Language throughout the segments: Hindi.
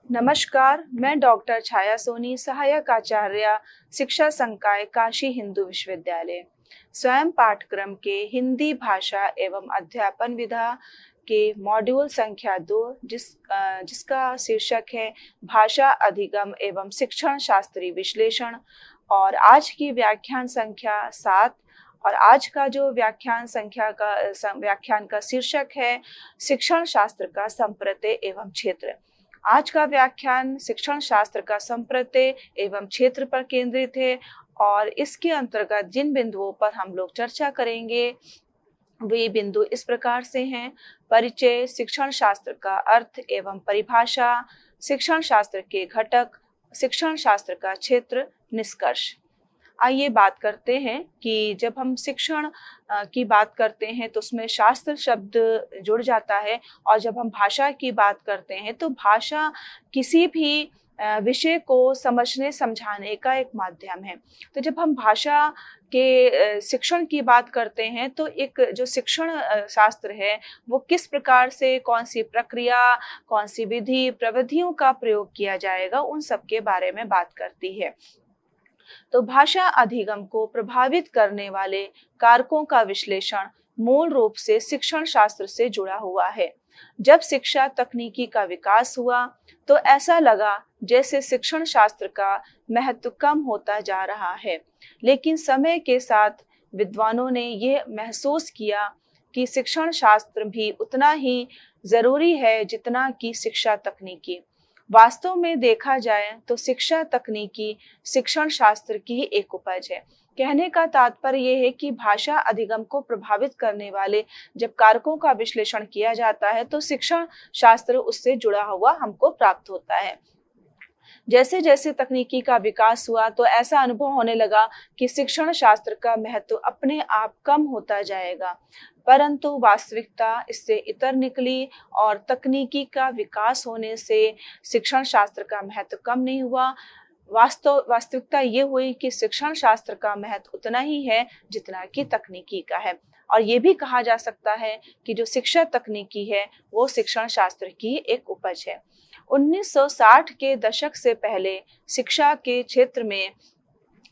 नमस्कार, मैं डॉक्टर छाया सोनी, सहायक आचार्य, शिक्षा संकाय काशी हिंदू विश्वविद्यालय। स्वयं पाठ्यक्रम के हिंदी भाषा एवं अध्यापन विधा के मॉड्यूल संख्या 2 जिसका शीर्षक है भाषा अधिगम एवं शिक्षण शास्त्री विश्लेषण, और आज की व्याख्यान संख्या 7। और आज का जो व्याख्यान का शीर्षक है शिक्षण शास्त्र का संप्रत्यय एवं क्षेत्र। आज का व्याख्यान शिक्षण शास्त्र का संप्रत्यय एवं क्षेत्र पर केंद्रित है, और इसके अंतर्गत जिन बिंदुओं पर हम लोग चर्चा करेंगे वे बिंदु इस प्रकार से हैं: परिचय, शिक्षण शास्त्र का अर्थ एवं परिभाषा, शिक्षण शास्त्र के घटक, शिक्षण शास्त्र का क्षेत्र, निष्कर्ष। आइए बात करते हैं कि जब हम शिक्षण की बात करते हैं तो उसमें शास्त्र शब्द जुड़ जाता है, और जब हम भाषा की बात करते हैं तो भाषा किसी भी विषय को समझने समझाने का एक माध्यम है। तो जब हम भाषा के शिक्षण की बात करते हैं तो एक जो शिक्षण शास्त्र है वो किस प्रकार से, कौन सी प्रक्रिया, कौन सी विधि प्रविधियों का प्रयोग किया जाएगा, उन सब के बारे में बात करती है। तो भाषा अधिगम को प्रभावित करने वाले कारकों का विश्लेषण मूल रूप से शिक्षण शास्त्र से जुड़ा हुआ है। जब शिक्षा तकनीकी का विकास हुआ तो ऐसा लगा जैसे शिक्षण शास्त्र का महत्व कम होता जा रहा है, लेकिन समय के साथ विद्वानों ने यह महसूस किया कि शिक्षण शास्त्र भी उतना ही जरूरी है जितना कि शिक्षा तकनीकी। वास्तव में देखा जाए तो शिक्षा तकनीकी शिक्षण शास्त्र की ही एक उपज है। कहने का तात्पर्य यह है कि भाषा अधिगम को प्रभावित करने वाले जब कारकों का विश्लेषण किया जाता है तो शिक्षण शास्त्र उससे जुड़ा हुआ हमको प्राप्त होता है। जैसे जैसे तकनीकी का विकास हुआ तो ऐसा अनुभव होने लगा कि शिक्षण शास्त्र का महत्व अपने आप कम होता जाएगा, परंतु वास्तविकता इससे इतर निकली, और तकनीकी का विकास होने से शिक्षण शास्त्र का महत्व कम नहीं हुआ। वास्तविकता ये हुई कि शिक्षण शास्त्र का महत्व उतना ही है जितना कि तकनीकी का है, और ये भी कहा जा सकता है कि जो शिक्षा तकनीकी है वो शिक्षण शास्त्र की एक उपज है। 1960 के दशक से पहले शिक्षा के क्षेत्र में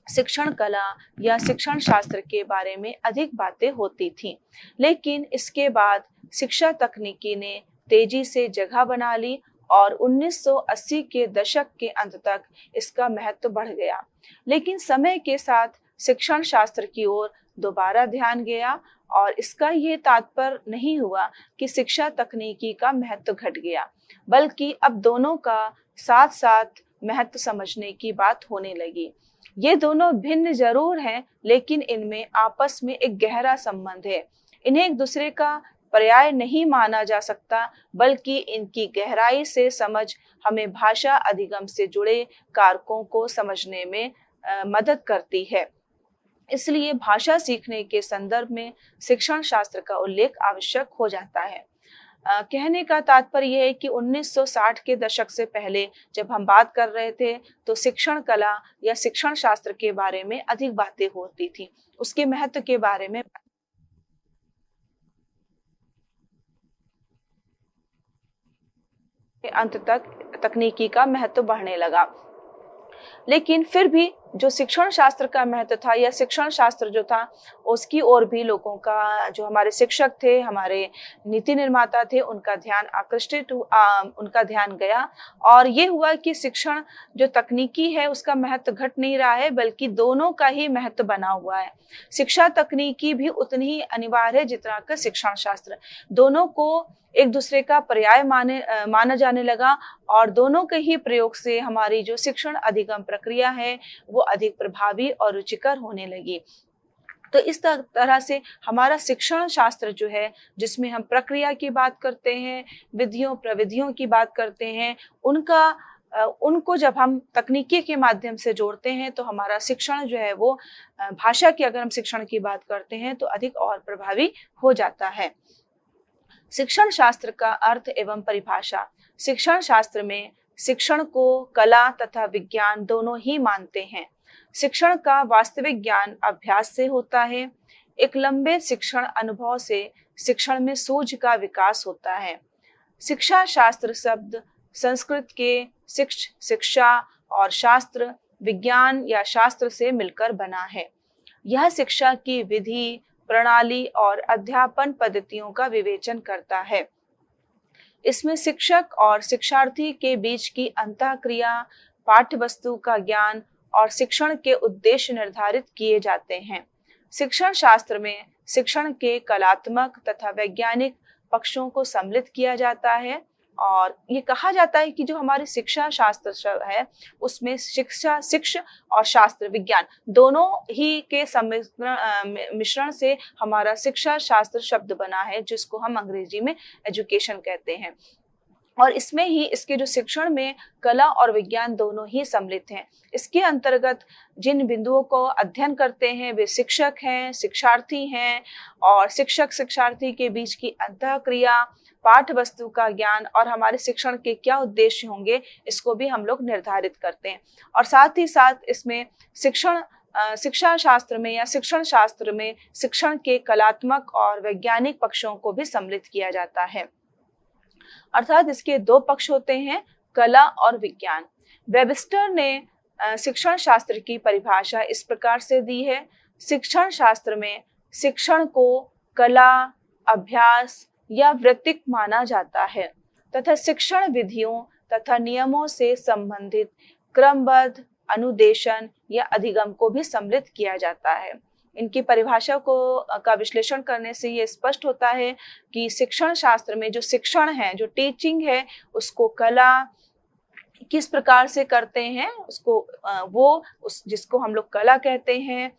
शिक्षण कला या शिक्षण शास्त्र के बारे में अधिक बातें होती थीं, लेकिन इसके बाद शिक्षा तकनीकी ने तेजी से जगह बना ली और 1980 के दशक के अंत तक इसका महत्व बढ़ गया। लेकिन समय के साथ शिक्षण शास्त्र की ओर दोबारा ध्यान गया, और इसका ये तात्पर्य नहीं हुआ कि शिक्षा तकनीकी का महत्व घट गया, बल्कि अब दोनों का साथ साथ महत्व समझने की बात होने लगी। ये दोनों भिन्न जरूर हैं, लेकिन इनमें आपस में एक गहरा संबंध है। इन्हें एक दूसरे का पर्याय नहीं माना जा सकता, बल्कि इनकी गहराई से समझ हमें भाषा अधिगम से जुड़े कारकों को समझने में मदद करती है। इसलिए भाषा सीखने के संदर्भ में शिक्षण शास्त्र का उल्लेख आवश्यक हो जाता है। कहने का तात्पर्य यह है कि 1960 के दशक से पहले जब हम बात कर रहे थे तो शिक्षण कला या शिक्षण शास्त्र के बारे में अधिक बातें होती थी, उसके महत्व के बारे में अंत तक तकनीकी का महत्व बढ़ने लगा। लेकिन फिर भी जो शिक्षण शास्त्र का महत्व था या शिक्षण शास्त्र जो था उसकी ओर भी लोगों का, जो हमारे शिक्षक थे, हमारे नीति निर्माता थे, उनका ध्यान गया, और ये हुआ कि शिक्षण जो तकनीकी है उसका महत्व घट नहीं रहा है, बल्कि दोनों का ही महत्व बना हुआ है। शिक्षा तकनीकी भी उतनी ही अनिवार्य है जितना का शिक्षण शास्त्र। दोनों को एक दूसरे का पर्याय माना जाने लगा, और दोनों के ही प्रयोग से हमारी जो शिक्षण अधिगम प्रक्रिया है वो अधिक प्रभावी और रुचिकर होने लगी। तो इस तरह से हमारा शिक्षण शास्त्र जो है, जिसमें हम प्रक्रिया की बात करते हैं, विधियों प्रविधियों की बात करते हैं, उनको जब हम तकनीकी के माध्यम से जोड़ते हैं तो हमारा शिक्षण जो है वो भाषा की, अगर हम शिक्षण की बात करते हैं तो अधिक और प्रभावी हो जाता है। शिक्षण शास्त्र का अर्थ एवं परिभाषा। शिक्षण शास्त्र में शिक्षण को कला तथा विज्ञान दोनों ही मानते हैं। शिक्षण का वास्तविक ज्ञान अभ्यास से होता है। एक लंबे शिक्षण अनुभव से शिक्षण में सूझ का विकास होता है। शिक्षा शास्त्र शब्द संस्कृत के शिक्षा और शास्त्र विज्ञान या शास्त्र से मिलकर बना है। यह शिक्षा की विधि, प्रणाली और अध्यापन पद्धतियों का विवेचन करता है। इसमें शिक्षक और शिक्षार्थी के बीच की अंतःक्रिया, पाठ्यवस्तु का ज्ञान और शिक्षण के उद्देश्य निर्धारित किए जाते हैं। शिक्षण शास्त्र में शिक्षण के कलात्मक तथा वैज्ञानिक पक्षों को सम्मिलित किया जाता है और ये कहा जाता है कि जो हमारी शिक्षा शास्त्र है उसमें शिक्षा और शास्त्र विज्ञान दोनों ही के मिश्रण से हमारा शिक्षा शास्त्र शब्द बना है, जिसको हम अंग्रेजी में एजुकेशन कहते हैं। और इसमें ही इसके जो शिक्षण में कला और विज्ञान दोनों ही सम्मिलित हैं। इसके अंतर्गत जिन बिंदुओं को अध्ययन करते हैं वे शिक्षक हैं, शिक्षार्थी हैं और शिक्षक शिक्षार्थी के बीच की अंतःक्रिया, पाठ्य वस्तु का ज्ञान और हमारे शिक्षण के क्या उद्देश्य होंगे इसको भी हम लोग निर्धारित करते हैं। और साथ ही साथ इसमें शिक्षा शास्त्र में या शिक्षण शास्त्र में शिक्षण के कलात्मक और वैज्ञानिक पक्षों को भी सम्मिलित किया जाता है। अर्थात इसके दो पक्ष होते हैं, कला और विज्ञान। वेबस्टर ने शिक्षण शास्त्र की परिभाषा इस प्रकार से दी है। शिक्षण शास्त्र में शिक्षण को कला, अभ्यास या वृत्तिक माना जाता है तथा शिक्षण विधियों तथा नियमों से संबंधित क्रमबद्ध अनुदेशन या अधिगम को भी सम्मिलित किया जाता है। इनकी परिभाषा का विश्लेषण करने से ये स्पष्ट होता है कि शिक्षण शास्त्र में जो शिक्षण है, जो टीचिंग है, उसको कला किस प्रकार से करते हैं, उसको जिसको हम लोग कला कहते हैं,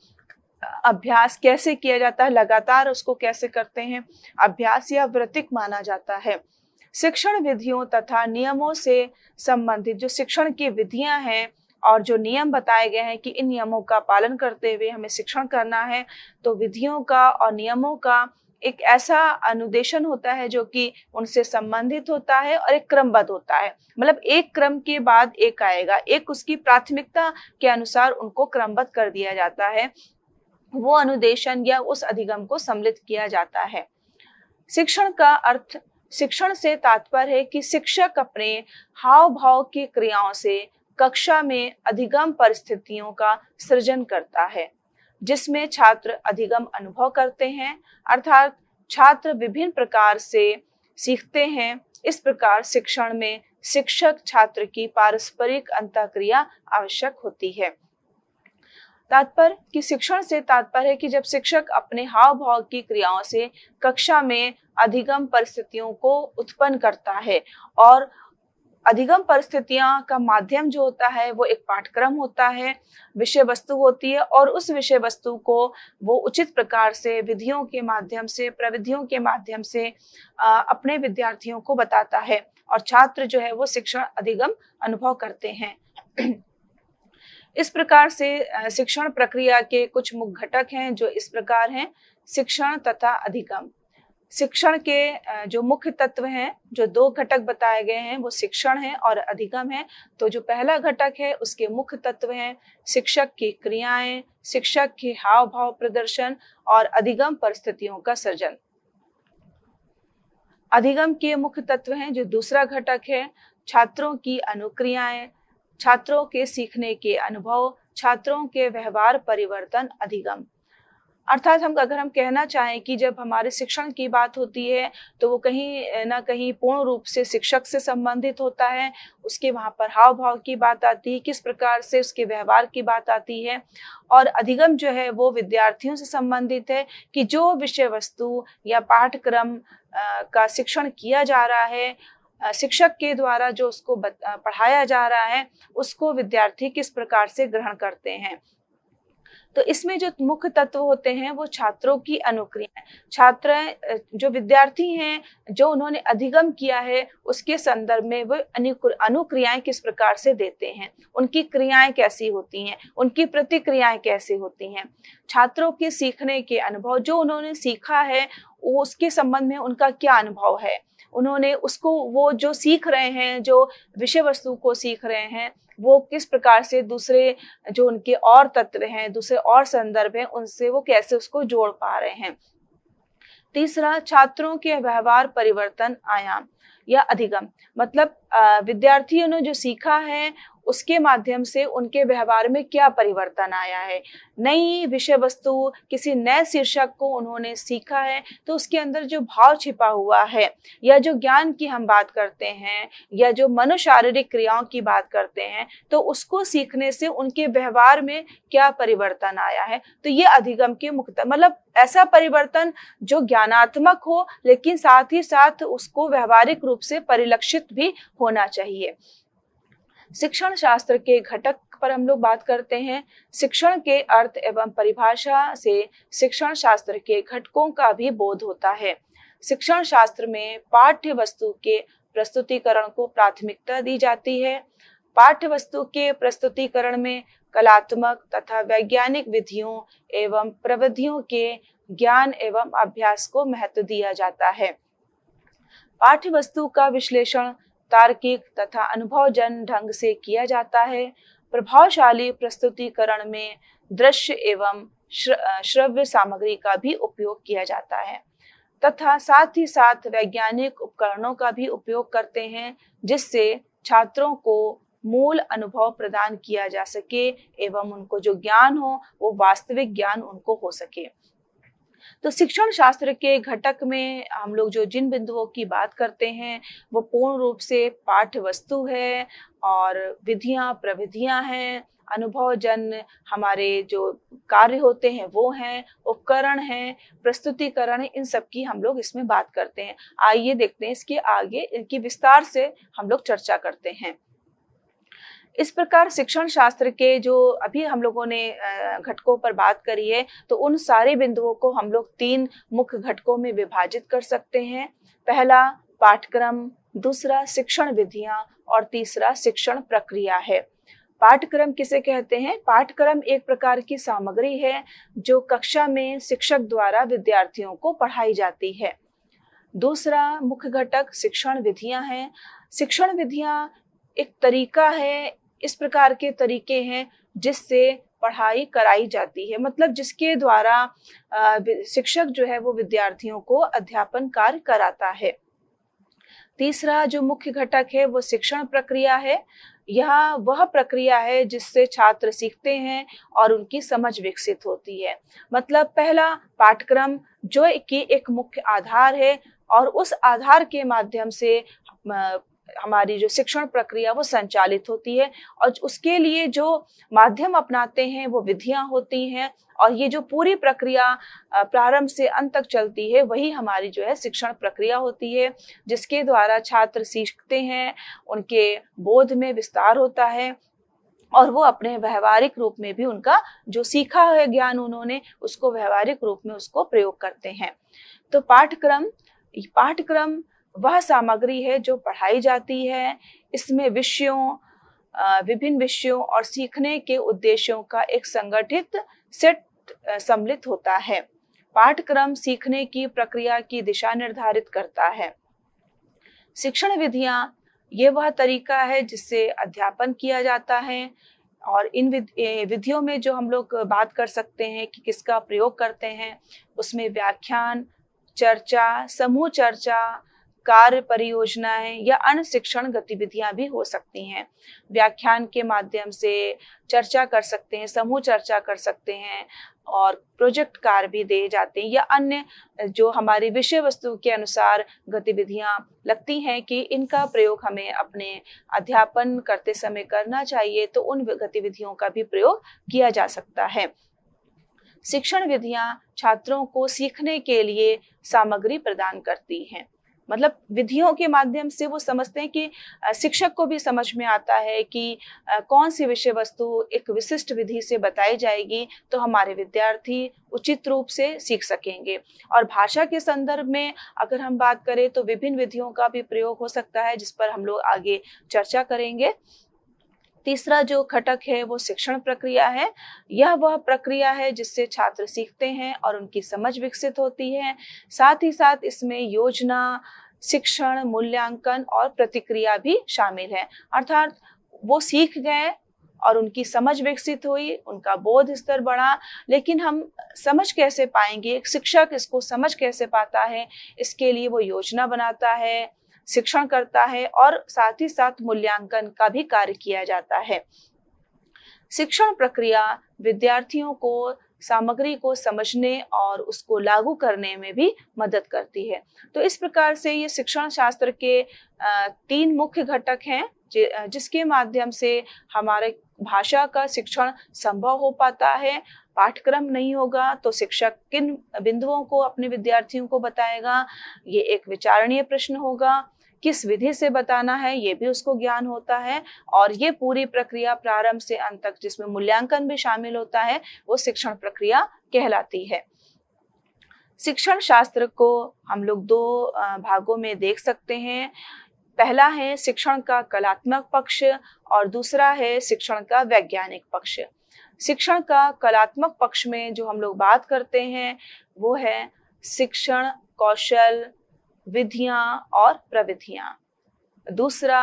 अभ्यास कैसे किया जाता है, लगातार उसको कैसे करते हैं, अभ्यास या वृत्तिक माना जाता है। शिक्षण विधियों तथा नियमों से संबंधित जो शिक्षण की विधियां हैं और जो नियम बताए गए हैं कि इन नियमों का पालन करते हुए हमें शिक्षण करना है, तो विधियों का और नियमों का एक ऐसा अनुदेशन होता है जो कि उनसे संबंधित होता है और एक क्रमबद्ध होता है। मतलब एक क्रम के बाद एक आएगा, एक उसकी प्राथमिकता के अनुसार उनको क्रमबद्ध कर दिया जाता है, वो अनुदेशन या उस अधिगम को सम्मिलित किया जाता है। शिक्षण का अर्थ, शिक्षण से तात्पर्य है कि शिक्षक अपने हाव भाव की क्रियाओं से कक्षा में अधिगम परिस्थितियों का सृजन करता है जिसमें छात्र अधिगम अनुभव करते हैं, अर्थात छात्र विभिन्न प्रकार से सीखते हैं। इस प्रकार शिक्षण में शिक्षक छात्र की पारस्परिक अंतःक्रिया आवश्यक होती है। तात्पर्य कि शिक्षण से तात्पर्य है कि जब शिक्षक अपने हाव भाव की क्रियाओं से कक्षा में अधिगम परिस्थितियों को उत्पन्न करता है, और अधिगम परिस्थितियां का माध्यम जो होता है वो एक पाठ्यक्रम होता है, विषय वस्तु होती है, और उस विषय वस्तु को वो उचित प्रकार से विधियों के माध्यम से, प्रविधियों के माध्यम से अपने विद्यार्थियों को बताता है और छात्र जो है वो शिक्षण अधिगम अनुभव करते हैं। इस प्रकार से शिक्षण प्रक्रिया के कुछ मुख्य घटक हैं जो इस प्रकार हैं। शिक्षण तथा अधिगम। शिक्षण के जो मुख्य तत्व हैं, जो दो घटक बताए गए हैं, वो शिक्षण है और अधिगम है। तो जो पहला घटक है उसके मुख्य तत्व हैं शिक्षक की क्रियाएं, शिक्षक के हाव भाव प्रदर्शन और अधिगम परिस्थितियों का सृजन। अधिगम के मुख्य तत्व हैं जो दूसरा घटक है छात्रों की अनुक्रियाएं, छात्रों के सीखने के अनुभव, छात्रों के व्यवहार परिवर्तन, अधिगम। अर्थात अगर हम कहना चाहें कि जब हमारे शिक्षण की बात होती है तो वो कहीं ना कहीं पूर्ण रूप से शिक्षक से संबंधित होता है। उसके वहाँ पर हाव भाव की बात आती है, किस प्रकार से उसके व्यवहार की बात आती है। और अधिगम जो है वो विद्यार्थियों से संबंधित है कि जो विषय वस्तु या पाठ्यक्रम का शिक्षण किया जा रहा है, शिक्षक के द्वारा जो उसको पढ़ाया जा रहा है, उसको विद्यार्थी किस प्रकार से ग्रहण करते हैं। तो इसमें जो मुख्य तत्व होते हैं वो छात्रों की अनुक्रियाएं। छात्र जो विद्यार्थी हैं, जो उन्होंने अधिगम किया है, उसके संदर्भ में वो अनुक्रियाएं किस प्रकार से देते हैं, उनकी क्रियाएं कैसी होती हैं, उनकी प्रतिक्रियाएं कैसी होती हैं। छात्रों के सीखने के अनुभव, जो उन्होंने सीखा है वो उसके संबंध में उनका क्या अनुभव है, उन्होंने उसको, वो जो सीख रहे हैं, जो विषय वस्तु को सीख रहे हैं, वो किस प्रकार से दूसरे जो उनके और तत्व हैं, दूसरे और संदर्भ हैं, उनसे वो कैसे उसको जोड़ पा रहे हैं। तीसरा, छात्रों के व्यवहार परिवर्तन आयाम, या अधिगम, मतलब विद्यार्थियों ने जो सीखा है उसके माध्यम से उनके व्यवहार में क्या परिवर्तन आया है। नई विषय वस्तु, किसी नए शीर्षक को उन्होंने सीखा है तो उसके अंदर जो भाव छिपा हुआ है या जो ज्ञान की हम बात करते हैं या जो मनोशारीरिक क्रियाओं की बात करते हैं, तो उसको सीखने से उनके व्यवहार में क्या परिवर्तन आया है। तो ये अधिगम के मुक्त, मतलब ऐसा परिवर्तन जो ज्ञानात्मक हो लेकिन साथ ही साथ उसको व्यवहारिक रूप से परिलक्षित भी होना चाहिए। शिक्षण शास्त्र के घटक पर हम लोग बात करते हैं। शिक्षण के अर्थ एवं परिभाषा से शिक्षण शास्त्र के घटकों का भी बोध होता है। शिक्षण शास्त्र में पाठ्य वस्तु के प्रस्तुतिकरण को प्राथमिकता दी जाती है। पाठ्य वस्तु के प्रस्तुतिकरण में कलात्मक तथा वैज्ञानिक विधियों एवं प्रविधियों के ज्ञान एवं अभ्यास को महत्व दिया जाता है। पाठ्य वस्तु का विश्लेषण तार्किक तथा अनुभवजन्य ढंग से किया जाता है। प्रभावशाली प्रस्तुतिकरण में दृश्य एवं श्रव्य सामग्री का भी उपयोग किया जाता है तथा साथ ही साथ वैज्ञानिक उपकरणों का भी उपयोग करते हैं, जिससे छात्रों को मूल अनुभव प्रदान किया जा सके एवं उनको जो ज्ञान हो वो वास्तविक ज्ञान उनको हो सके। तो शिक्षण शास्त्र के घटक में हम लोग जो जिन बिंदुओं की बात करते हैं वो पूर्ण रूप से पाठ्य वस्तु है और विधियां प्रविधियां हैं, अनुभवजन्य हमारे जो कार्य होते हैं वो हैं, उपकरण हैं, प्रस्तुतिकरण है, इन सब की हम लोग इसमें बात करते हैं। आइए देखते हैं इसके आगे इनकी विस्तार से हम लोग चर्चा करते हैं। इस प्रकार शिक्षण शास्त्र के जो अभी हम लोगों ने घटकों पर बात करी है, तो उन सारे बिंदुओं को हम लोग 3 मुख्य घटकों में विभाजित कर सकते हैं। पहला पाठ्यक्रम, दूसरा शिक्षण विधियां और तीसरा शिक्षण प्रक्रिया है। पाठ्यक्रम किसे कहते हैं? पाठ्यक्रम एक प्रकार की सामग्री है जो कक्षा में शिक्षक द्वारा विद्यार्थियों को पढ़ाई जाती है। दूसरा मुख्य घटक शिक्षण विधियां हैं। शिक्षण विधियां एक तरीका है, इस प्रकार के तरीके हैं जिससे पढ़ाई कराई जाती है, मतलब जिसके द्वारा शिक्षक जो है वो विद्यार्थियों को अध्यापन कार्य कराता है। तीसरा जो मुख्य घटक है वो शिक्षण प्रक्रिया है। यह वह प्रक्रिया है जिससे छात्र सीखते हैं और उनकी समझ विकसित होती है। मतलब पहला पाठ्यक्रम जो कि एक मुख्य आधार है और उस आधार के माध्यम से हमारी जो शिक्षण प्रक्रिया वो संचालित होती है और उसके लिए जो माध्यम अपनाते हैं वो विधियां होती हैं और ये जो पूरी प्रक्रिया प्रारंभ से अंत तक चलती है वही हमारी जो है शिक्षण प्रक्रिया होती है, जिसके द्वारा छात्र सीखते हैं, उनके बोध में विस्तार होता है और वो अपने व्यवहारिक रूप में भी उनका जो सीखा है ज्ञान उन्होंने उसको व्यवहारिक रूप में उसको प्रयोग करते हैं। तो पाठ्यक्रम वह सामग्री है जो पढ़ाई जाती है। इसमें विभिन्न विषयों और सीखने के उद्देश्यों का एक संगठित सेट सम्मिलित होता है। पाठ्यक्रम सीखने की प्रक्रिया की दिशा निर्धारित करता है। शिक्षण विधियां ये वह तरीका है जिससे अध्यापन किया जाता है और इन विधियों में जो हम लोग बात कर सकते हैं कि किसका प्रयोग करते हैं, उसमें व्याख्यान, चर्चा, समूह चर्चा, कार्य परियोजनाएं या अन्य शिक्षण गतिविधियां भी हो सकती हैं। व्याख्यान के माध्यम से चर्चा कर सकते हैं, समूह चर्चा कर सकते हैं और प्रोजेक्ट कार्य भी दिए जाते हैं या अन्य जो हमारी विषय वस्तु के अनुसार गतिविधियां लगती हैं कि इनका प्रयोग हमें अपने अध्यापन करते समय करना चाहिए, तो उन गतिविधियों का भी प्रयोग किया जा सकता है। शिक्षण विधियां छात्रों को सीखने के लिए सामग्री प्रदान करती हैं। मतलब विधियों के माध्यम से वो समझते हैं कि शिक्षक को भी समझ में आता है कि कौन सी विषय वस्तु एक विशिष्ट विधि से बताई जाएगी तो हमारे विद्यार्थी उचित रूप से सीख सकेंगे। और भाषा के संदर्भ में अगर हम बात करें तो विभिन्न विधियों का भी प्रयोग हो सकता है, जिस पर हम लोग आगे चर्चा करेंगे। तीसरा जो घटक है वो शिक्षण प्रक्रिया है। यह वह प्रक्रिया है जिससे छात्र सीखते हैं और उनकी समझ विकसित होती है। साथ ही साथ इसमें योजना, शिक्षण, मूल्यांकन और प्रतिक्रिया भी शामिल है। अर्थात वो सीख गए और उनकी समझ विकसित हुई, उनका बोध स्तर बढ़ा, लेकिन हम समझ कैसे पाएंगे, एक शिक्षक इसको समझ कैसे पाता है, इसके लिए वो योजना बनाता है, शिक्षण करता है और साथ ही साथ मूल्यांकन का भी कार्य किया जाता है। शिक्षण प्रक्रिया विद्यार्थियों को सामग्री को समझने और उसको लागू करने में भी मदद करती है। तो इस प्रकार से ये शिक्षण शास्त्र के 3 मुख्य घटक हैं जिसके माध्यम से हमारे भाषा का शिक्षण संभव हो पाता है। पाठ्यक्रम नहीं होगा तो शिक्षक किन बिंदुओं को अपने विद्यार्थियों को बताएगा, ये एक विचारणीय प्रश्न होगा। किस विधि से बताना है ये भी उसको ज्ञान होता है, और ये पूरी प्रक्रिया प्रारंभ से अंत तक जिसमें मूल्यांकन भी शामिल होता है वो शिक्षण प्रक्रिया कहलाती है। शिक्षण शास्त्र को हम लोग 2 भागों में देख सकते हैं। पहला है शिक्षण का कलात्मक पक्ष और दूसरा है शिक्षण का वैज्ञानिक पक्ष। शिक्षण का कलात्मक पक्ष में जो हम लोग बात करते हैं वो है शिक्षण कौशल, विधियां और प्रविधियां। दूसरा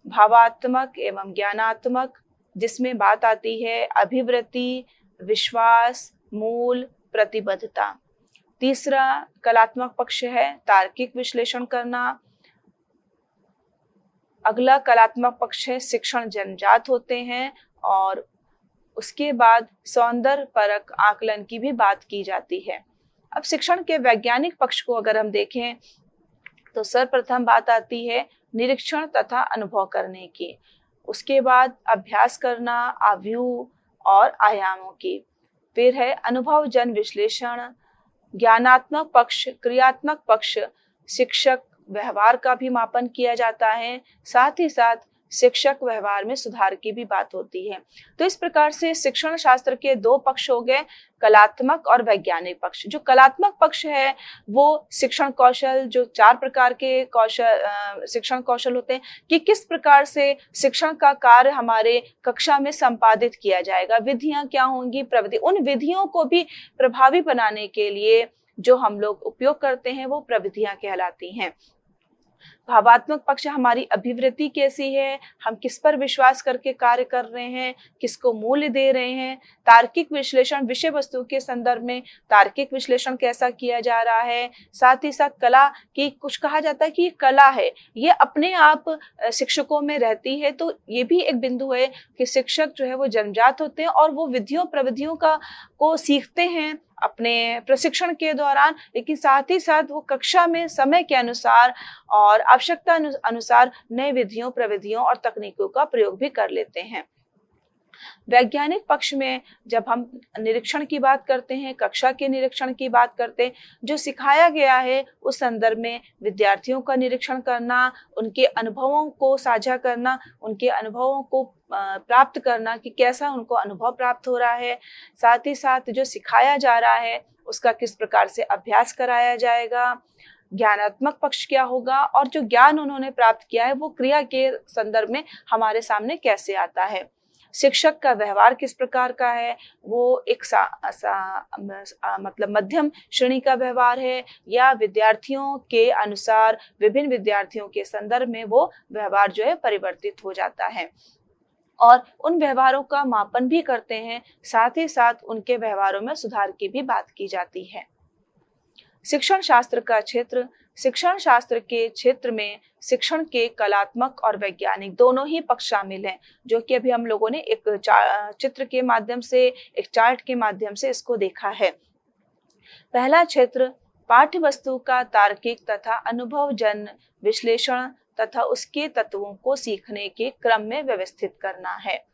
भावात्मक एवं ज्ञानात्मक, जिसमें बात आती है अभिवृत्ति, विश्वास, मूल, प्रतिबद्धता। तीसरा कलात्मक पक्ष है तार्किक विश्लेषण करना। अगला कलात्मक पक्ष है शिक्षण जन्मजात होते हैं, और उसके बाद सौंदर्य परक आकलन की भी बात की जाती है। अब शिक्षण के वैज्ञानिक पक्ष को अगर हम देखें तो सर्वप्रथम बात आती है निरीक्षण तथा अनुभव करने की, उसके बाद अभ्यास करना आव्यूह और आयामों की, फिर है अनुभव जन विश्लेषण। ज्ञानात्मक पक्ष क्रियात्मक पक्ष, शिक्षक व्यवहार का भी मापन किया जाता है, साथ ही साथ शिक्षक व्यवहार में सुधार की भी बात होती है। तो इस प्रकार से शिक्षण शास्त्र के 2 पक्ष हो गए, कलात्मक और वैज्ञानिक पक्ष। जो कलात्मक पक्ष है वो शिक्षण कौशल, जो 4 प्रकार के शिक्षण कौशल होते हैं कि किस प्रकार से शिक्षण का कार्य हमारे कक्षा में संपादित किया जाएगा, विधियां क्या होंगी, प्रविधि, उन विधियों को भी प्रभावी बनाने के लिए जो हम लोग उपयोग करते हैं वो प्रविधियां कहलाती हैं। भावात्मक पक्ष हमारी अभिवृत्ति कैसी है, हम किस पर विश्वास करके कार्य कर रहे हैं, किसको मूल्य दे रहे हैं। तार्किक विश्लेषण, विषय वस्तु के संदर्भ में तार्किक विश्लेषण कैसा किया जा रहा है। साथ ही साथ कला की, कुछ कहा जाता है कि ये कला है, ये अपने आप शिक्षकों में रहती है। तो ये भी एक बिंदु है कि शिक्षक जो है वो जन्मजात होते हैं और वो विधियों प्रविधियों को सीखते हैं अपने प्रशिक्षण के दौरान, लेकिन साथ ही साथ वो कक्षा में समय के अनुसार और आवश्यकता अनुसार नए विधियों प्रविधियों और तकनीकों का प्रयोग भी कर लेते हैं। वैज्ञानिक पक्ष में जब हम निरीक्षण की बात करते हैं, कक्षा के निरीक्षण की बात करते हैं, जो सिखाया गया है उस संदर्भ में विद्यार्थियों का निरीक्षण करना, उनके अनुभवों को साझा करना, उनके अनुभवों को प्राप्त करना कि कैसा उनको अनुभव प्राप्त हो रहा है। साथ ही साथ जो सिखाया जा रहा है उसका किस प्रकार से अभ्यास कराया जाएगा। ज्ञानात्मक पक्ष क्या होगा, और जो ज्ञान उन्होंने प्राप्त किया है वो क्रिया के संदर्भ में हमारे सामने कैसे आता है। शिक्षक का व्यवहार किस प्रकार का है, वो एक मतलब मध्यम श्रेणी का व्यवहार है या विद्यार्थियों के अनुसार विभिन्न विद्यार्थियों के संदर्भ में वो व्यवहार जो है परिवर्तित हो जाता है, और उन व्यवहारों का मापन भी करते हैं। साथ ही साथ उनके व्यवहारों में सुधार की भी बात की जाती है। शिक्षण शास्त्र का क्षेत्र, शिक्षण शास्त्र के क्षेत्र में शिक्षण के कलात्मक और वैज्ञानिक दोनों ही पक्ष शामिल हैं, जो कि अभी हम लोगों ने एक चित्र के माध्यम से, एक चार्ट के माध्यम से इसको देखा है। पहला क्षेत्र पाठ्य वस्तु का तार्किक तथा अनुभवजन्य विश्लेषण तथा उसके तत्वों को सीखने के क्रम में व्यवस्थित करना है।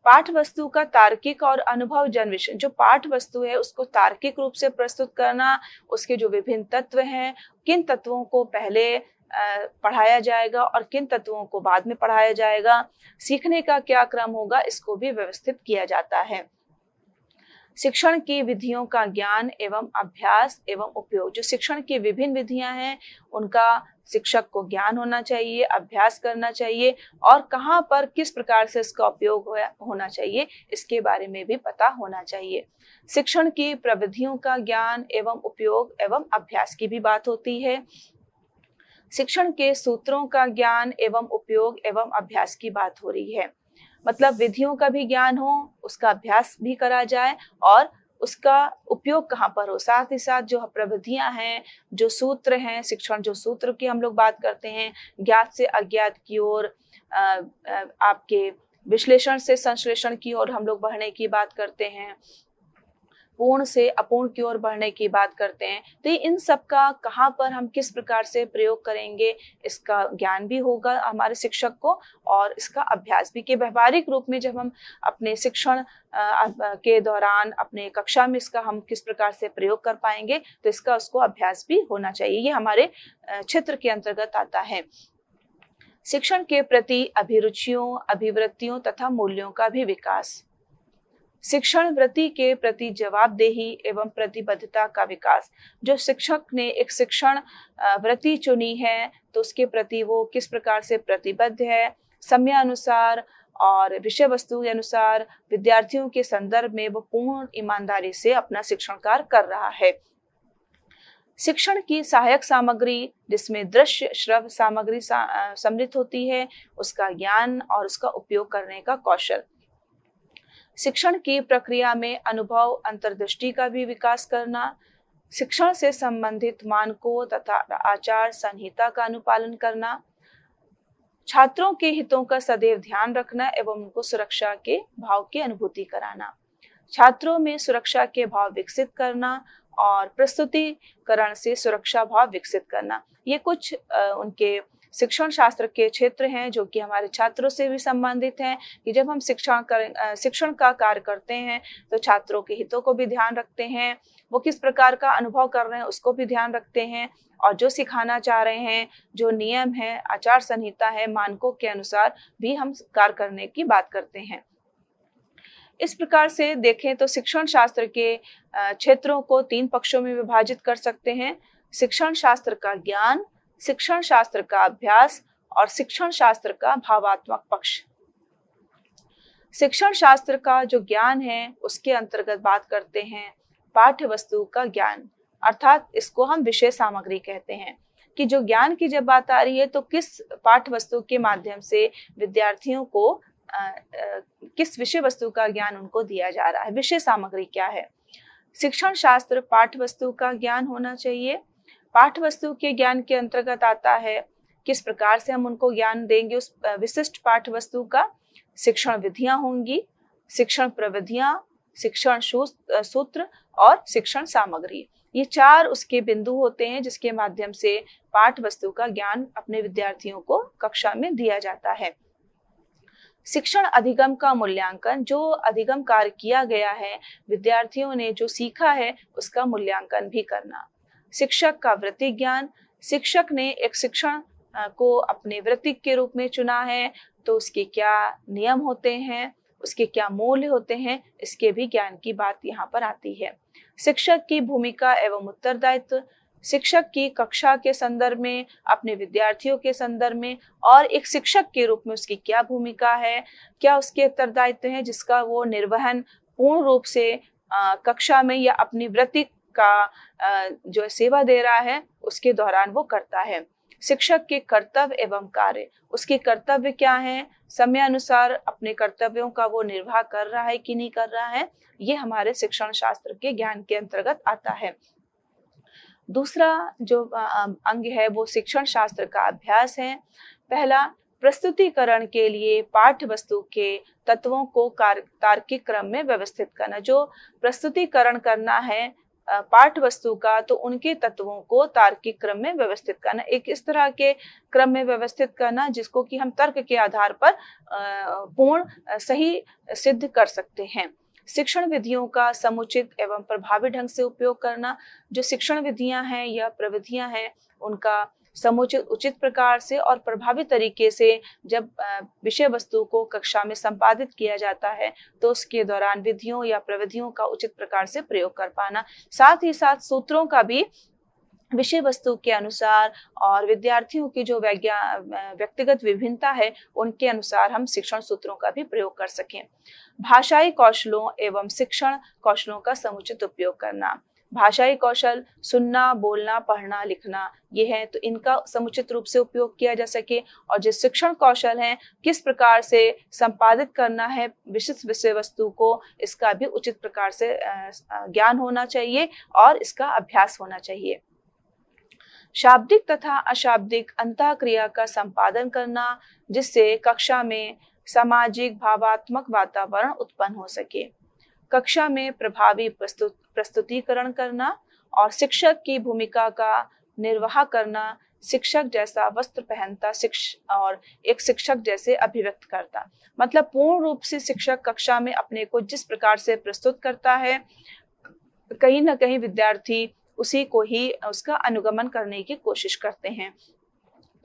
पाठ वस्तु का तार्किक और अनुभवजन्य विषय, जो पाठ वस्तु है उसको तार्किक रूप से प्रस्तुत करना, उसके जो विभिन्न तत्व हैं, किन तत्वों को पहले पढ़ाया जाएगा और किन तत्वों को बाद में पढ़ाया जाएगा, सीखने का क्या क्रम होगा, इसको भी व्यवस्थित किया जाता है। शिक्षण की विधियों का ज्ञान एवं अभ्यास एवं उपयोग, जो शिक्षण की विभिन्न विधियां हैं उनका शिक्षक को ज्ञान होना चाहिए, अभ्यास करना चाहिए, और कहाँ पर किस प्रकार से इसका उपयोग होना चाहिए इसके बारे में भी पता होना चाहिए। शिक्षण की प्रविधियों का ज्ञान एवं उपयोग एवं अभ्यास की भी बात होती है। शिक्षण के सूत्रों का ज्ञान एवं उपयोग एवं अभ्यास की बात हो रही है, मतलब विधियों का भी ज्ञान हो, उसका अभ्यास भी करा जाए और उसका उपयोग कहाँ पर हो। साथ ही साथ जो प्रविधियां हैं, जो सूत्र हैं, शिक्षण जो सूत्र की हम लोग बात करते हैं, ज्ञात से अज्ञात की ओर, आपके विश्लेषण से संश्लेषण की ओर हम लोग बढ़ने की बात करते हैं, पूर्ण से अपूर्ण की ओर बढ़ने की बात करते हैं। तो इन सब का कहाँ पर हम किस प्रकार से प्रयोग करेंगे, इसका ज्ञान भी होगा हमारे शिक्षक को, और इसका अभ्यास भी, कि व्यवहारिक रूप में जब हम अपने शिक्षण के दौरान अपने कक्षा में इसका हम किस प्रकार से प्रयोग कर पाएंगे, तो इसका उसको अभ्यास भी होना चाहिए। ये हमारे क्षेत्र के अंतर्गत आता है। शिक्षण के प्रति अभिरुचियों, अभिवृत्तियों तथा मूल्यों का भी विकास। शिक्षण वृत्ति के प्रति जवाबदेही एवं प्रतिबद्धता का विकास। जो शिक्षक ने एक शिक्षण वृत्ति चुनी है, तो उसके प्रति वो किस प्रकार से प्रतिबद्ध है, समयानुसार और विषय वस्तु के अनुसार विद्यार्थियों के संदर्भ में वो पूर्ण ईमानदारी से अपना शिक्षण कार्य कर रहा है। शिक्षण की सहायक सामग्री, जिसमें दृश्य श्रव्य सामग्री सम्मिलित होती है, उसका ज्ञान और उसका उपयोग करने का कौशल। शिक्षण की प्रक्रिया में अनुभव, अंतर्दृष्टि का भी विकास करना। शिक्षण से संबंधित मानकों तथा आचार संहिता का अनुपालन करना। छात्रों के हितों का सदैव ध्यान रखना एवं उनको सुरक्षा के भाव की अनुभूति कराना। छात्रों में सुरक्षा के भाव विकसित करना और प्रस्तुतिकरण से सुरक्षा भाव विकसित करना। ये कुछ उनके शिक्षण शास्त्र के क्षेत्र हैं जो कि हमारे छात्रों से भी संबंधित हैं, कि जब हम शिक्षण का कार्य करते हैं तो छात्रों के हितों को भी ध्यान रखते हैं, वो किस प्रकार का अनुभव कर रहे हैं उसको भी ध्यान रखते हैं, और जो सिखाना चाह रहे हैं, जो नियम है, आचार संहिता है, मानकों के अनुसार भी हम कार्य करने की बात करते हैं। इस प्रकार से देखें तो शिक्षण शास्त्र के क्षेत्रों को 3 पक्षों में विभाजित कर सकते हैं: शिक्षण शास्त्र का ज्ञान, शिक्षण शास्त्र का अभ्यास और शिक्षण शास्त्र का भावात्मक पक्ष। शिक्षण शास्त्र का जो ज्ञान है उसके अंतर्गत बात करते हैं पाठ्य वस्तु का ज्ञान, अर्थात इसको हम विषय सामग्री कहते हैं, कि जो ज्ञान की जब बात आ रही है तो किस पाठ्य वस्तु के माध्यम से विद्यार्थियों को किस विषय वस्तु का ज्ञान उनको दिया जा रहा है, विषय सामग्री क्या है। शिक्षण शास्त्र पाठ्य वस्तु का ज्ञान होना चाहिए। पाठ्य वस्तु के ज्ञान के अंतर्गत आता है किस प्रकार से हम उनको ज्ञान देंगे उस विशिष्ट पाठ्य वस्तु का। शिक्षण विधियां होंगी, शिक्षण प्रविधियां, शिक्षण सूत्र और शिक्षण सामग्री। ये 4 उसके बिंदु होते हैं जिसके माध्यम से पाठ्य वस्तु का ज्ञान अपने विद्यार्थियों को कक्षा में दिया जाता है। शिक्षण अधिगम का मूल्यांकन, जो अधिगम कार्य किया गया है, विद्यार्थियों ने जो सीखा है उसका मूल्यांकन भी करना। शिक्षक का वृत्ति ज्ञान, शिक्षक ने एक शिक्षण को अपने वृत्ति के रूप में चुना है तो उसके क्या नियम होते हैं, उसके क्या मूल्य होते हैं, इसके भी ज्ञान की बात यहाँ पर आती है। शिक्षक की भूमिका एवं उत्तरदायित्व, शिक्षक की कक्षा के संदर्भ में, अपने विद्यार्थियों के संदर्भ में, और एक शिक्षक के रूप में उसकी क्या भूमिका है, क्या उसके उत्तरदायित्व है जिसका वो निर्वहन पूर्ण रूप से कक्षा में या अपनी वृत्ति का जो सेवा दे रहा है उसके दौरान वो करता है। शिक्षक के कर्तव्य एवं कार्य, उसके कर्तव्य क्या हैं, समय अनुसार अपने कर्तव्यों का वो निर्वाह कर रहा है कि नहीं कर रहा है, ये हमारे शिक्षण शास्त्र के ज्ञान के अंतर्गत आता है। दूसरा जो अंग है वो शिक्षण शास्त्र का अभ्यास है। पहला, प्रस्तुतिकरण के लिए पाठ्य वस्तु के तत्वों को तार्किक क्रम में व्यवस्थित करना। जो प्रस्तुतिकरण करना है पाठ्य वस्तु का, तो उनके तत्वों को तार्किक क्रम में व्यवस्थित करना, एक इस तरह के क्रम में व्यवस्थित करना जिसको कि हम तर्क के आधार पर पूर्ण सही सिद्ध कर सकते हैं। शिक्षण विधियों का समुचित एवं प्रभावी ढंग से उपयोग करना, जो शिक्षण विधियां हैं या प्रविधियां हैं उनका समुचित उचित प्रकार से और प्रभावी तरीके से जब विषय वस्तु को कक्षा में संपादित किया जाता है तो उसके दौरान विधियों या प्रविधियों का उचित प्रकार से प्रयोग कर पाना। साथ ही साथ सूत्रों का भी विषय वस्तु के अनुसार और विद्यार्थियों की जो व्यक्तिगत विभिन्नता है उनके अनुसार हम शिक्षण सूत्रों का भी प्रयोग कर सकें। भाषाई कौशलों एवं शिक्षण कौशलों का समुचित उपयोग करना, भाषाई कौशल सुनना, बोलना, पढ़ना, लिखना ये है, तो इनका समुचित रूप से उपयोग किया जा सके। और जो शिक्षण कौशल हैं, किस प्रकार से संपादित करना है विशिष्ट विषय वस्तु को, इसका भी उचित प्रकार से ज्ञान होना चाहिए और इसका अभ्यास होना चाहिए। शाब्दिक तथा अशाब्दिक अंतःक्रिया का संपादन करना, जिससे कक्षा में सामाजिक भावात्मक वातावरण उत्पन्न हो सके। कक्षा में प्रभावी प्रस्तुतिकरण करना और शिक्षक की भूमिका का निर्वाह करना, शिक्षक जैसा वस्त्र पहनता और एक शिक्षक जैसे अभिव्यक्त करता। मतलब पूर्ण रूप से शिक्षक कक्षा में अपने को जिस प्रकार से प्रस्तुत करता है, कहीं ना कहीं विद्यार्थी उसी को ही उसका अनुगमन करने की कोशिश करते हैं।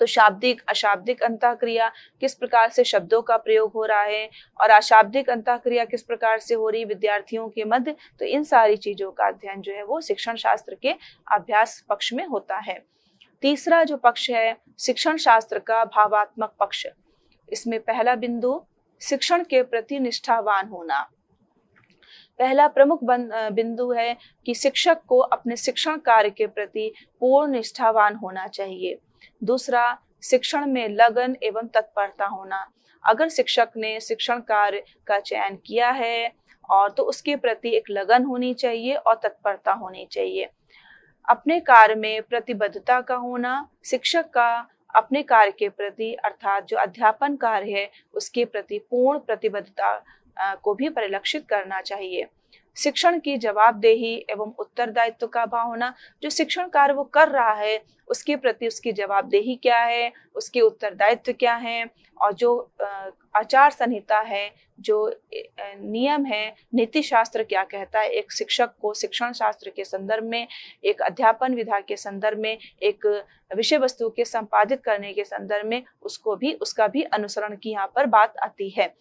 तो शाब्दिक अशाब्दिक अंतःक्रिया किस प्रकार से शब्दों का प्रयोग हो रहा है और अशाब्दिक अंतःक्रिया किस प्रकार से हो रही विद्यार्थियों के मध्य, तो इन सारी चीजों का अध्ययन जो है वो शिक्षण शास्त्र के अभ्यास पक्ष में होता है। तीसरा जो पक्ष है शिक्षण शास्त्र का भावात्मक पक्ष। इसमें पहला बिंदु शिक्षण के प्रति निष्ठावान होना। पहला प्रमुख बिंदु है कि शिक्षक को अपने शिक्षण कार्य के प्रति पूर्ण निष्ठावान होना चाहिए। दूसरा, शिक्षण में लगन एवं तत्परता होना। अगर शिक्षक ने शिक्षण कार्य का चयन किया है और तो उसके प्रति एक लगन होनी चाहिए और तत्परता होनी चाहिए। अपने कार्य में प्रतिबद्धता का होना, शिक्षक का अपने कार्य के प्रति अर्थात जो अध्यापन कार्य है उसके प्रति पूर्ण प्रतिबद्धता को भी परिलक्षित करना चाहिए। शिक्षण की जवाबदेही एवं उत्तरदायित्व का भाव होना। जो शिक्षण कार्य वो कर रहा है उसके प्रति उसकी जवाबदेही क्या है, उसके उत्तरदायित्व क्या है, और जो आचार संहिता है, जो नियम है, नीति शास्त्र क्या कहता है एक शिक्षक को शिक्षण शास्त्र के संदर्भ में, एक अध्यापन विधा के संदर्भ में, एक विषय वस्तु के संपादित करने के संदर्भ में, उसका भी अनुसरण की यहाँ पर बात आती है।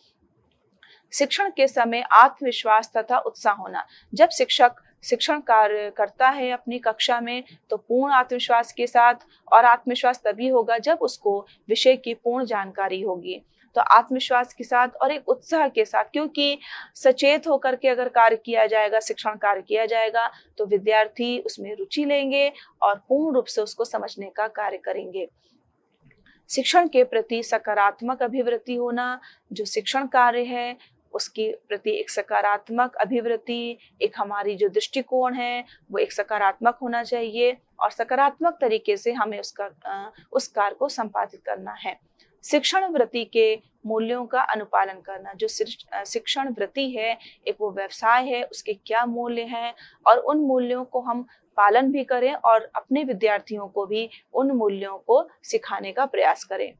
शिक्षण के समय आत्मविश्वास तथा उत्साह होना। जब शिक्षक शिक्षण कार्य करता है अपनी कक्षा में तो पूर्ण आत्मविश्वास के साथ, और आत्मविश्वास तभी होगा जब उसको विषय की पूर्ण जानकारी होगी। तो आत्मविश्वास के साथ और एक उत्साह के साथ, क्योंकि सचेत होकर के अगर कार्य किया जाएगा, शिक्षण कार्य किया जाएगा, तो विद्यार्थी उसमें रुचि लेंगे और पूर्ण रूप से उसको समझने का कार्य करेंगे। शिक्षण के प्रति सकारात्मक अभिवृत्ति होना। जो शिक्षण कार्य है उसके प्रति एक सकारात्मक अभिवृत्ति, एक हमारी जो दृष्टिकोण है वो एक सकारात्मक होना चाहिए और सकारात्मक तरीके से हमें उस कार्य को संपादित करना है। शिक्षण वृत्ति के मूल्यों का अनुपालन करना। जो शिक्षण वृत्ति है एक वो व्यवसाय है, उसके क्या मूल्य हैं और उन मूल्यों को हम पालन भी करें और अपने विद्यार्थियों को भी उन मूल्यों को सिखाने का प्रयास करें।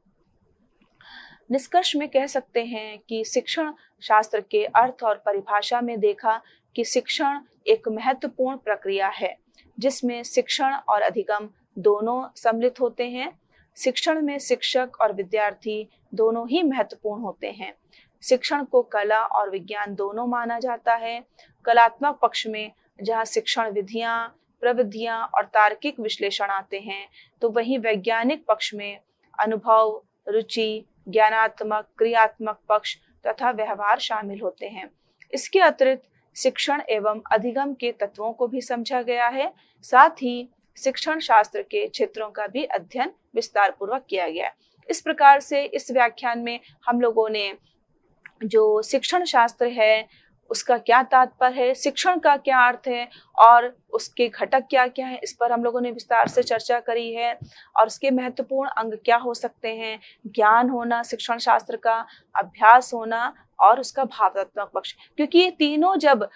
निष्कर्ष में कह सकते हैं कि शिक्षण शास्त्र के अर्थ और परिभाषा में देखा कि शिक्षण एक महत्वपूर्ण प्रक्रिया है जिसमें शिक्षण और अधिगम दोनों सम्मिलित होते हैं। शिक्षण में शिक्षक और विद्यार्थी दोनों ही महत्वपूर्ण होते हैं। शिक्षण को कला और विज्ञान दोनों माना जाता है। कलात्मक पक्ष में जहाँ शिक्षण विधियां, प्रविधियां और तार्किक विश्लेषण आते हैं, तो वहीं वैज्ञानिक पक्ष में अनुभव, रुचि, ज्ञानात्मक, क्रियात्मक पक्ष तथा व्यवहार शामिल होते हैं। इसके अतिरिक्त शिक्षण एवं अधिगम के तत्वों को भी समझा गया है। साथ ही शिक्षण शास्त्र के क्षेत्रों का भी अध्ययन विस्तार पूर्वक किया गया है। इस प्रकार से इस व्याख्यान में हम लोगों ने जो शिक्षण शास्त्र है उसका क्या तात्पर्य है, शिक्षण का क्या अर्थ है और उसके घटक क्या क्या है, इस पर हम लोगों ने विस्तार से चर्चा करी है। और उसके महत्वपूर्ण अंग क्या हो सकते हैं, ज्ञान होना शिक्षण शास्त्र का, अभ्यास होना और उसका भावात्मक पक्ष। क्योंकि ये तीनों जब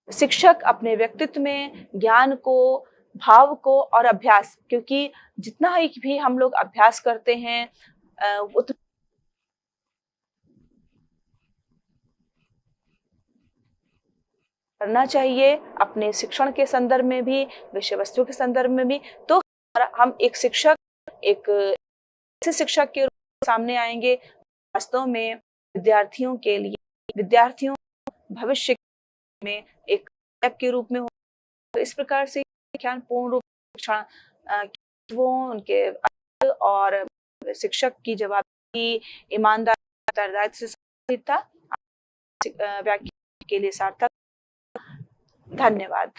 शिक्षक अपने व्यक्तित्व में ज्ञान को, भाव को और अभ्यास, क्योंकि जितना ही भी हम लोग अभ्यास करते हैं करना चाहिए अपने शिक्षण के संदर्भ में भी, विषय वस्तु के संदर्भ में भी। तो हम एक शिक्षक, एक ऐसे शिक्षक के रूप में सामने आएंगे वास्तव में विद्यार्थियों के लिए, विद्यार्थियों भविष्य में एक के रूप में हो। तो इस प्रकार से व्याख्यान पूर्ण रूप से शिक्षण उनके और शिक्षक की जवाबदेही, ईमानदारी, उत्तरदायित्व से संबंधित था। व्याख्यान के लिए सार्थक। धन्यवाद।